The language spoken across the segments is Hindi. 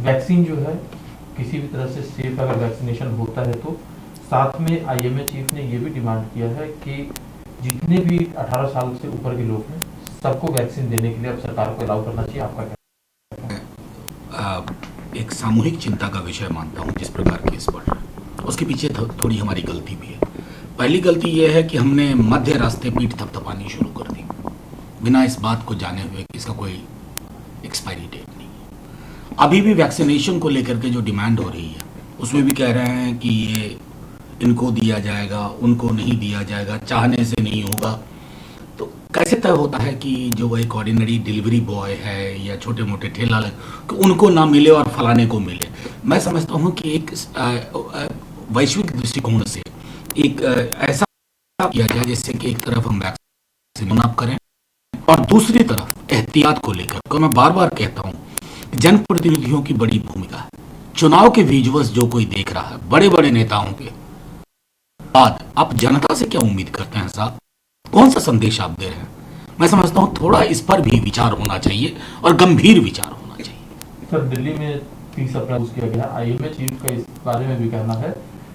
वैक्सीन जो है किसी भी तरह से सेफ अगर वैक्सीनेशन होता है तो साथ में आईएमए चीफ ने ये भी डिमांड किया है कि जितने भी 18 साल से ऊपर के लोग हैं सबको वैक्सीन देने के लिए अब सरकार को अलाउ करना चाहिए। आपका क्या? एक सामूहिक चिंता का विषय मानता हूँ जिस प्रकार केस बढ़ रहा है, उसके पीछे थोड़ी हमारी गलती भी है। पहली गलती यह है कि हमने मध्य रास्ते पीठ थपथपानी शुरू कर दी बिना इस बात को जाने हुए कि इसका कोई एक्सपायरी डेट नहीं है। अभी भी वैक्सीनेशन को लेकर के जो डिमांड हो रही है उसमें भी कह रहे हैं कि ये इनको दिया जाएगा, उनको नहीं दिया जाएगा, चाहने से नहीं होगा। तो कैसे तय होता है कि जो एक ऑर्डिनरी डिलीवरी बॉय है या छोटे मोटे ठेला कि उनको ना मिले और फलाने को मिले? मैं समझता हूँ कि एक वैश्विक दृष्टिकोण से एक ऐसा किया जाए जिससे कि एक तरफ हम वैक्सीन अप करें और दूसरी तरफ एहतियात को लेकर, तो मैं बार बार कहता हूँ जनप्रतिनिधियों की बड़ी भूमिका है। चुनाव के विजुअल्स जो कोई देख रहा है बड़े बड़े नेताओं के बाद आप जनता से क्या उम्मीद करते हैं साहब? कौन सा संदेश आप दे रहे हैं? मैं समझता हूँ थोड़ा इस पर भी विचार होना चाहिए और गंभीर विचार होना चाहिए। सर, दिल्ली में 30 अप्रैल किया गया, आईएमए चीफ का इस बारे में भी कहना है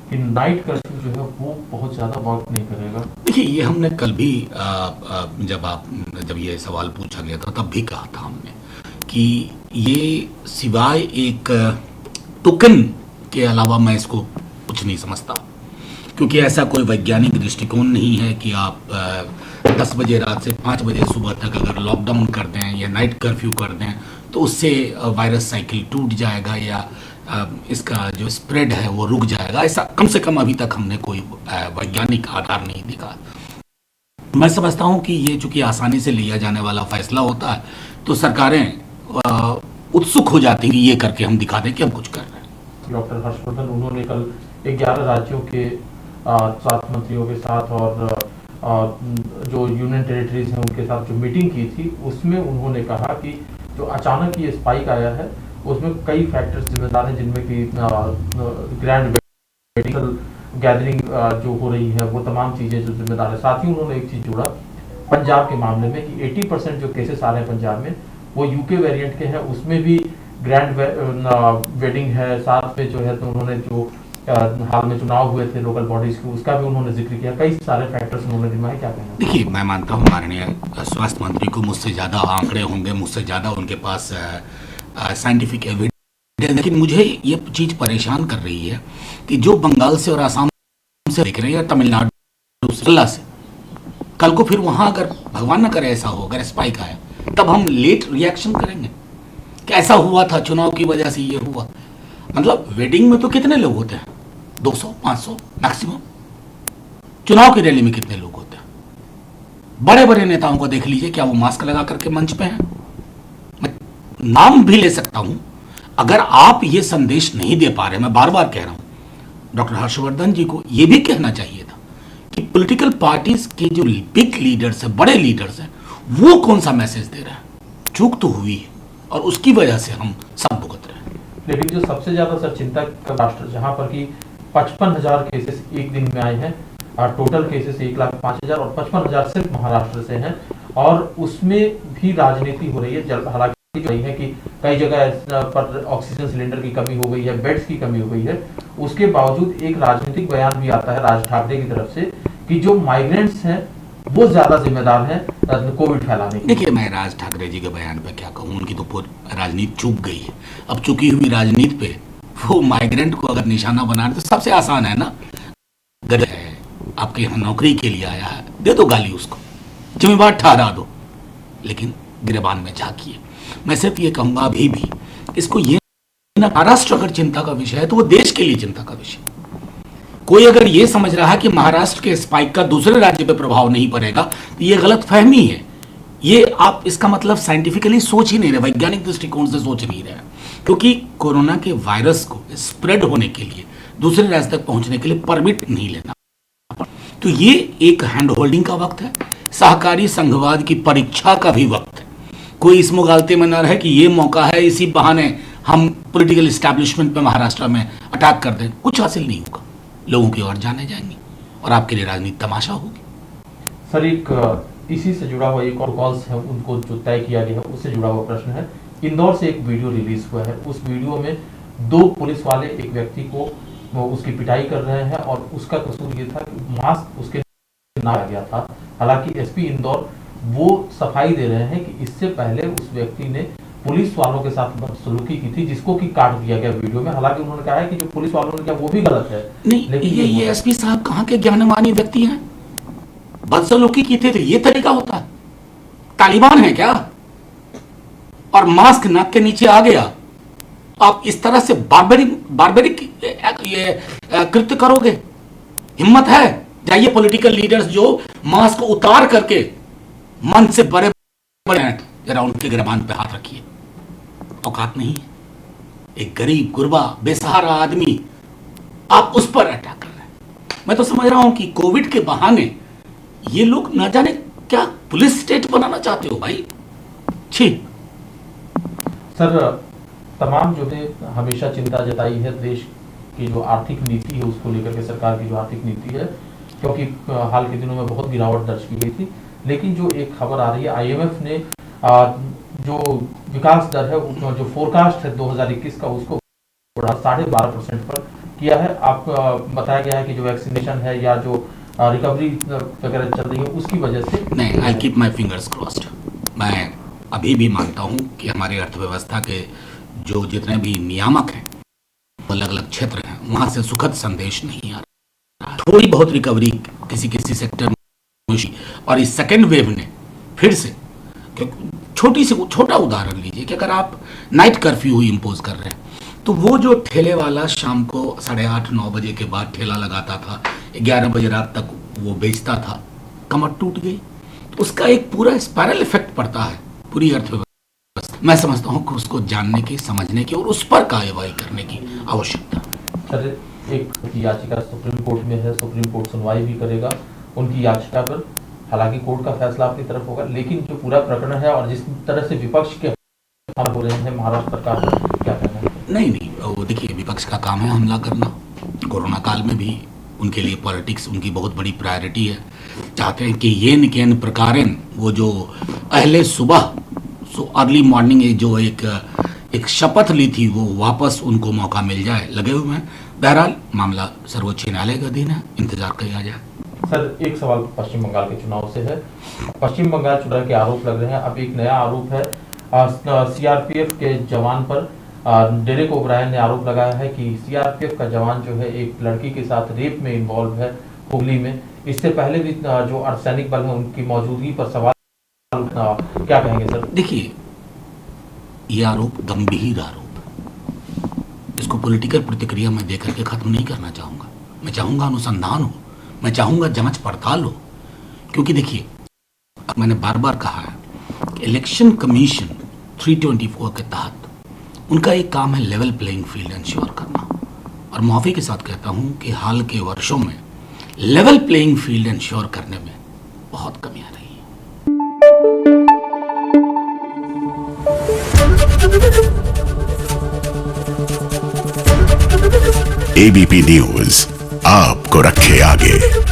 कि नाइट कर्फ्यू जो है वो बहुत ज्यादा वर्क नहीं करेगा। देखिए, ये हमने कल भी जब ये सवाल पूछा गया था तब भी कहा था हमने कि ये सिवाय एक टोकन के अलावा मैं इसको कुछ नहीं समझता, क्योंकि ऐसा कोई वैज्ञानिक दृष्टिकोण नहीं है कि आप 10 बजे रात से 5 बजे सुबह तक अगर लॉकडाउन कर दें या नाइट कर्फ्यू कर दें तो उससे वायरस साइकिल टूट जाएगा या इसका जो स्प्रेड है वो रुक जाएगा। ऐसा कम से कम अभी तक हमने कोई वैज्ञानिक आधार नहीं दिखा। मैं समझता हूँ कि ये चूंकि आसानी से लिया जाने वाला फैसला होता है तो सरकारें उत्सुक हो जाती हैं ये करके हम दिखा दें कि हम कुछ कर रहे हैं। डॉक्टर हर्षवर्धन, उन्होंने कल 11 राज्यों के स्वास्थ्य मंत्रियों के साथ और जो यूनियन टेरिटरीज हैं उनके साथ जो मीटिंग की थी उसमें उन्होंने कहा कि जो अचानक ये स्पाइक आया है उसमें कई फैक्टर्स जिम्मेदार हैं, जिनमें कि ग्रैंड मेडिकल गैदरिंग जो हो रही है वो तमाम चीज़ें जो जिम्मेदार है। साथ ही उन्होंने एक चीज़ जोड़ा पंजाब के मामले में कि 80% जो केसेस आ रहे हैं पंजाब में वो यूके वेरिएंट के हैं, उसमें भी ग्रैंड वेडिंग है। साथ में जो है तो उन्होंने जो हाल में चुनाव हुए थे लोकल बॉडीज के उसका भी उन्होंने जिक्र किया। कई सारे फैक्टर्स उन्होंने गिनवाए। क्या कहना? देखिए, मैं मानता हूँ माननीय स्वास्थ्य मंत्री को मुझसे ज़्यादा आंकड़े होंगे, मुझसे ज़्यादा उनके पास साइंटिफिक एविडेंस, लेकिन मुझे ये चीज़ परेशान कर रही है कि जो बंगाल से और आसाम से देख रहे हैं या तमिलनाडु से, कल को फिर वहाँ अगर भगवान न करे ऐसा हो, अगर स्पाइक आया तब हम लेट रिएक्शन करेंगे कि ऐसा हुआ था, चुनाव की वजह से ये हुआ। मतलब वेडिंग में तो कितने लोग होते हैं? 200 500 मैक्सिमम। चुनाव की रैली में कितने लोग होते हैं? बड़े बड़े नेताओं को देख लीजिए, क्या वो मास्क लगा करके मंच पे हैं? मैं नाम भी ले सकता हूं। अगर आप ये संदेश नहीं दे पा रहे, मैं बार बार कह रहा हूं, डॉक्टर हर्षवर्धन जी को यह भी कहना चाहिए था कि पॉलिटिकल पार्टीज के जो बिग लीडर्स हैं, बड़े लीडर्स हैं, वो कौन सा मैसेज दे रहे हैं। चूक तो हुई है और उसकी वजह से हम सब भुगत रहे हैं। लेकिन जो सबसे ज्यादा सर चिंता का राष्ट्र, जहां पर कि 55,000 केसेस एक दिन में आए हैं और टोटल केसेस 1,05,000 और 55,000 सिर्फ महाराष्ट्र से हैं, और उसमें भी राजनीति हो रही है। हालांकि रही है कि कई जगह पर ऑक्सीजन सिलेंडर की कमी हो गई है, बेड्स की कमी हो गई है, उसके बावजूद एक राजनीतिक बयान भी आता है राज ठाकरे की तरफ से कि जो माइग्रेंट्स हैं वो ज्यादा जिम्मेदार हैं कोविड फैलाने के। देखिए, मैं राज ठाकरे जी के बयान पे क्या कहूँ, उनकी तो राजनीति चूक गई है। अब चुकी हुई राजनीति पे वो माइग्रेंट को अगर निशाना बनाना तो सबसे आसान है ना। गरीब है, आपके यहाँ नौकरी के लिए आया है, दे दो गाली उसको, जिम्मेवार ठहरा दो, लेकिन गिरबान में झांकिए। मैं सिर्फ ये कहूँगा अभी भी इसको ये ना, महाराष्ट्र अगर चिंता का विषय है तो वो देश के लिए चिंता का विषय। कोई अगर ये समझ रहा है कि महाराष्ट्र के स्पाइक का दूसरे राज्य पे प्रभाव नहीं पड़ेगा तो ये गलत फहमी है। ये आप इसका मतलब साइंटिफिकली सोच ही नहीं रहे, वैज्ञानिक दृष्टिकोण से सोच नहीं रहे, क्योंकि कोरोना के वायरस को स्प्रेड होने के लिए दूसरे राज्य तक पहुंचने के लिए परमिट नहीं लेना। तो ये एक हैंड होल्डिंग का वक्त है, सहकारी संघवाद की परीक्षा का भी वक्त है। कोई इस मुगालते में न रहे कि ये मौका है, इसी बहाने हम पॉलिटिकल एस्टैब्लिशमेंट पे महाराष्ट्र में अटैक कर दें। कुछ हासिल नहीं होगा, लोगों की ओर जाने जाएंगे और आपके लिए राजनीति तमाशा होगी। सर, एक इसी से जुड़ा हुआ एक और कॉल्स है उनको जो तय किया गया है उससे जुड़ा हुआ प्रश्न है इंदौर से एक वीडियो रिलीज हुआ है। उस वीडियो में 2 पुलिस वाले एक व्यक्ति को उसकी पिटाई कर रहे हैं और उसका कसूर ये था कि मास्क उसके ना आ गया था। हालांकि एसपी इंदौर वो सफाई दे रहे हैं कि इससे पहले उस व्यक्ति ने पुलिस वालों के साथ बदसलूकी की थी, जिसको कि काट दिया गया वीडियो में। हालांकि उन्होंने कहा है कि जो पुलिस वालों ने किया वो भी गलत है। नहीं, लेकिन ये एसपी साहब कहाँ के ज्ञानवानी व्यक्ति हैं? बदसलूकी की थी तो ये तरीका होता है? तालिबान है क्या? और मास्क नाक के नीचे आ गया, आप इस तरह से बार्बरिक ये कृत्य करोगे? हिम्मत है? जाइए पॉलिटिकल लीडर्स जो मास्क उतार करके मन से बड़े बड़े हैं, जरा उनके गिरबान पे हाथ रखिए। औकात नहीं है? एक गरीब गुरबा बेसहारा आदमी आप उस पर अटैक कर रहे हैं। मैं तो समझ रहा हूं कि कोविड के बहाने ये लोग न जाने क्या पुलिस स्टेट बनाना चाहते हो भाई। छी। सर, तमाम जो है हमेशा चिंता जताई है देश की जो आर्थिक नीति है उसको लेकर के, सरकार की जो आर्थिक नीति है, क्योंकि हाल के दिनों में बहुत गिरावट दर्ज की गई थी। लेकिन जो एक खबर आ रही है, आईएमएफ ने जो विकास दर है, जो फोरकास्ट है 2021 का, उसको बढ़ा 12.5% पर किया है। आप बताया गया है कि जो वैक्सीनेशन है या जो रिकवरी वगैरह चल रही है उसकी वजह से। नहीं, I keep my fingers crossed. मैं अभी भी मानता हूं कि हमारी अर्थव्यवस्था के जो जितने भी नियामक हैं, अलग अलग क्षेत्र हैं, वहां से सुखद संदेश नहीं आ रहा। थोड़ी बहुत रिकवरी किसी किसी सेक्टर में, और इस सेकेंड वेव ने फिर से, छोटा उदाहरण लीजिए कि अगर आप नाइट कर्फ्यू इम्पोज कर रहे हैं तो वो जो ठेले वाला शाम को 8:30-9 बजे के बाद ठेला लगाता था, 11 बजे रात तक वो बेचता था, कमर टूट गई तो उसका एक पूरा स्पाइरल इफेक्ट पड़ता है पूरी अर्थव्यवस्था। मैं समझता हूँ कि उसको जानने की, समझने की और उस पर कार्रवाई करने की आवश्यकता है। सर, एक याचिका सुप्रीम कोर्ट में है, सुप्रीम कोर्ट सुनवाई भी करेगा उनकी याचिका पर। हालांकि कोर्ट का फैसला आपकी तरफ होगा, लेकिन जो पूरा प्रकरण है और जिस तरह से विपक्ष के हमला हो रहे हैं महाराष्ट्र सरकार, क्या कहना है? नहीं, वो देखिए, विपक्ष का काम है हमला करना। कोरोना काल में भी उनके लिए पॉलिटिक्स उनकी बहुत बड़ी प्रायोरिटी है। चाहते हैं कि येन केन प्रकारेण, वो जो पहले सुबह अर्ली मॉर्निंग जो एक शपथ ली थी वो वापस उनको मौका मिल जाए, लगे हुए हैं। बहरहाल मामला सर्वोच्च न्यायालय का अधीन है, इंतजार किया जाए। सर, एक सवाल पश्चिम बंगाल के चुनाव से है। पश्चिम बंगाल चुनाव के आरोप लग रहे हैं। अब एक नया आरोप है सीआरपीएफ के जवान पर। डेरेक ओब्रायन ने आरोप लगाया है कि सीआरपीएफ का जवान जो है एक लड़की के साथ रेप में इन्वॉल्व है हुगली में। इससे पहले भी जो अर्धसैनिक बल है उनकी मौजूदगी पर सवाल, क्या कहेंगे सर? देखिए, ये आरोप गंभीर आरोप, इसको पॉलिटिकल प्रतिक्रिया में देकर के खत्म नहीं करना चाहूंगा। मैं चाहूंगा अनुसंधान हो, मैं चाहूंगा जांच पड़ताल हो। क्योंकि देखिए, मैंने बार बार कहा है कि इलेक्शन कमीशन 324 के तहत उनका एक काम है लेवल प्लेइंग फील्ड इंश्योर करना। और माफी के साथ कहता हूं कि हाल के वर्षों में लेवल प्लेइंग फील्ड इंश्योर करने में बहुत कमी आ रही है। एबीपी न्यूज आपको रखे आगे।